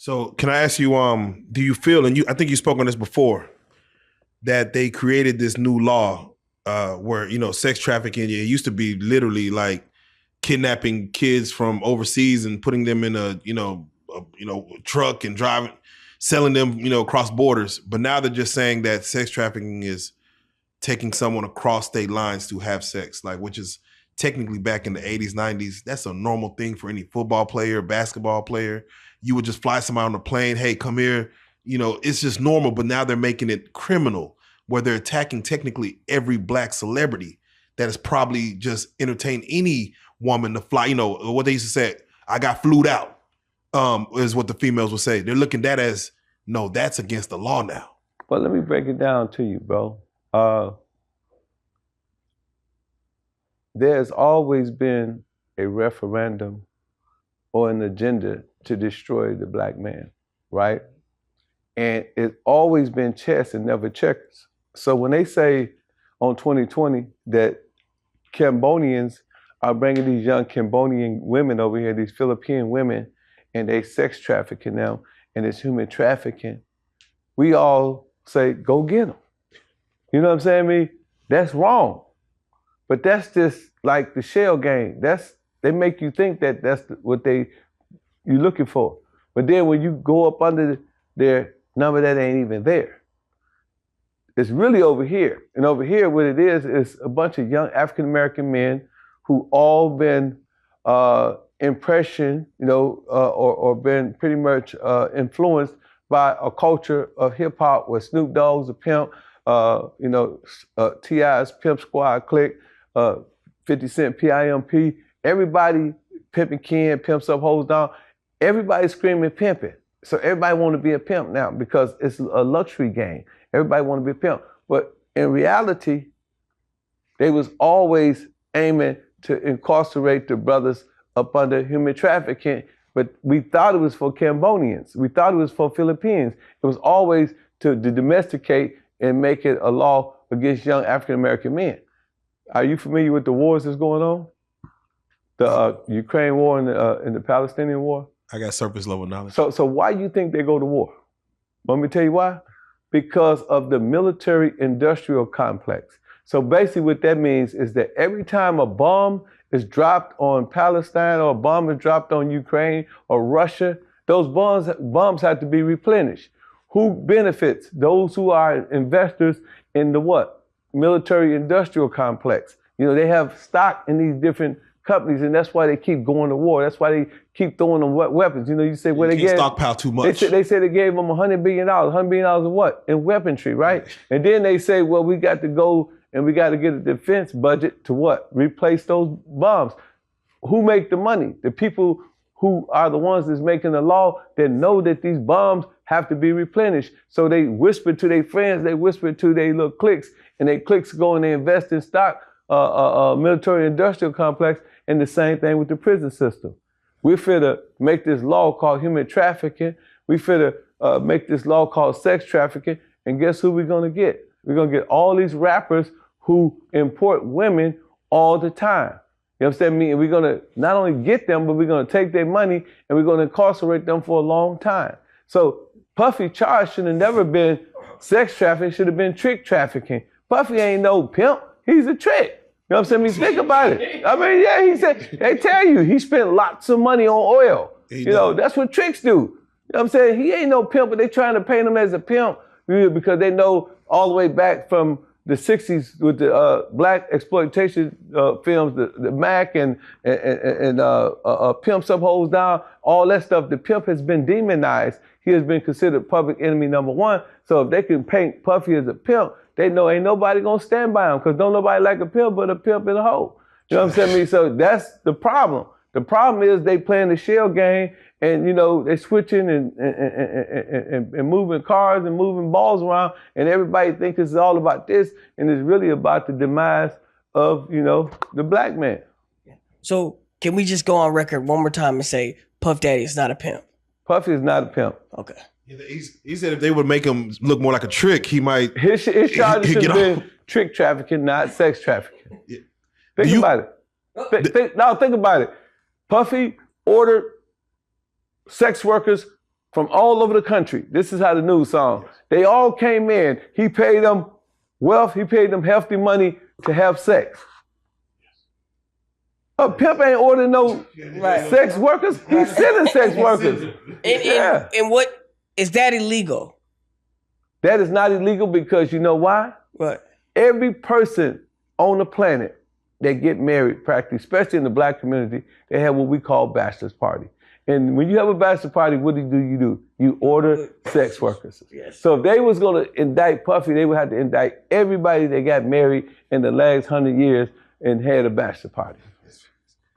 So can I ask you, do you feel, and I think you spoke on this before, that they created this new law where, sex trafficking, it used to be literally like kidnapping kids from overseas and putting them in a truck and driving, selling them, across borders. But now they're just saying that sex trafficking is taking someone across state lines to have sex, like, which is technically back in the 80s, 90s. That's a normal thing for any football player, basketball player. You would just fly somebody on a plane, hey, come here. It's just normal, but now they're making it criminal where they're attacking technically every black celebrity that has probably just entertained any woman to fly. What they used to say, I got flued out, is what the females would say. They're looking at that as, no, that's against the law now. Well, let me break it down to you, bro. There's always been a referendum or an agenda to destroy the black man, right? And it's always been chess and never checkers. So when they say on 2020 that Cambodians are bringing these young Cambodian women over here, these Philippine women, and they sex trafficking them, and it's human trafficking, we all say, go get them. You know what I'm saying, me? That's wrong. But that's just like the shell game. They make you think that that's what you're looking for. But then when you go up under their number, that ain't even there. It's really over here. And over here, what it is a bunch of young African-American men who all been impressioned, or been pretty much influenced by a culture of hip hop where Snoop Dogg's a pimp, T.I.'s Pimp Squad Clique, 50 Cent PIMP, everybody PlMPIN Ken, pimps up, hoes down. Everybody's screaming pimping. So everybody want to be a pimp now because it's a luxury game. Everybody want to be a pimp. But in reality, they was always aiming to incarcerate the brothers up under human trafficking, but we thought it was for Cambodians. We thought it was for Philippines. It was always to domesticate and make it a law against young African-American men. Are you familiar with the wars that's going on? The Ukraine war and the Palestinian war? I got surface level knowledge. So why do you think they go to war? Want me to tell you why? Because of the military-industrial complex. So basically what that means is that every time a bomb is dropped on Palestine or a bomb is dropped on Ukraine or Russia, those bombs have to be replenished. Who benefits? Those who are investors in the what? Military-industrial complex. They have stock in these different companies, and that's why they keep going to war. That's why they keep throwing them weapons. You say where they can't stockpile too much. They say they gave them $100 billion. $100 billion in what? In weaponry, right? And then they say, well, we got to go and we got to get a defense budget to what? Replace those bombs. Who make the money? The people who are the ones that's making the law that know that these bombs have to be replenished. So they whisper to their friends, they whisper to their little cliques, and their cliques go and they invest in stock, military-industrial complex, and the same thing with the prison system. We're finna make this law called human trafficking. We finna make this law called sex trafficking, and guess who we're gonna get? We're gonna get all these rappers who import women all the time. You understand me? And we're gonna not only get them, but we're gonna take their money and we're gonna incarcerate them for a long time. So Puffy charge should have never been sex trafficking, should have been trick trafficking. Puffy ain't no pimp, he's a trick. You know what I'm saying? Think about it. I mean, yeah, he said, they tell you, he spent lots of money on oil. That's what tricks do. You know what I'm saying? He ain't no pimp, but they trying to paint him as a pimp because they know all the way back from the 60s with the black exploitation films, the Mac and Pimps Up, Hoes Down, all that stuff. The pimp has been demonized. He has been considered public enemy number one. So if they can paint Puffy as a pimp, they know ain't nobody gonna stand by him because don't nobody like a pimp but a pimp and a hoe. You know what I'm saying? So that's the problem. The problem is they playing the shell game and they switching and moving cars and moving balls around and everybody thinks it's all about this and it's really about the demise of, the black man. So can we just go on record one more time and say Puff Daddy is not a pimp? Puffy is not a pimp. Okay. He said if they would make him look more like a trick, he might. His charges should have been trick trafficking, not sex trafficking. Yeah. Think about it. Think about it. Puffy ordered sex workers from all over the country. This is how the news song. They all came in. He paid them wealth. He paid them hefty money to have sex. A pimp ain't ordering no sex workers. He's sending sex workers. And what is that illegal? That is not illegal because you know why? What? Every person on the planet that get married, practically, especially in the black community, they have what we call bachelor's party. And when you have a bachelor party, what do? You order sex workers. Yes. So if they was going to indict Puffy, they would have to indict everybody that got married in the last 100 years and had a bachelor party.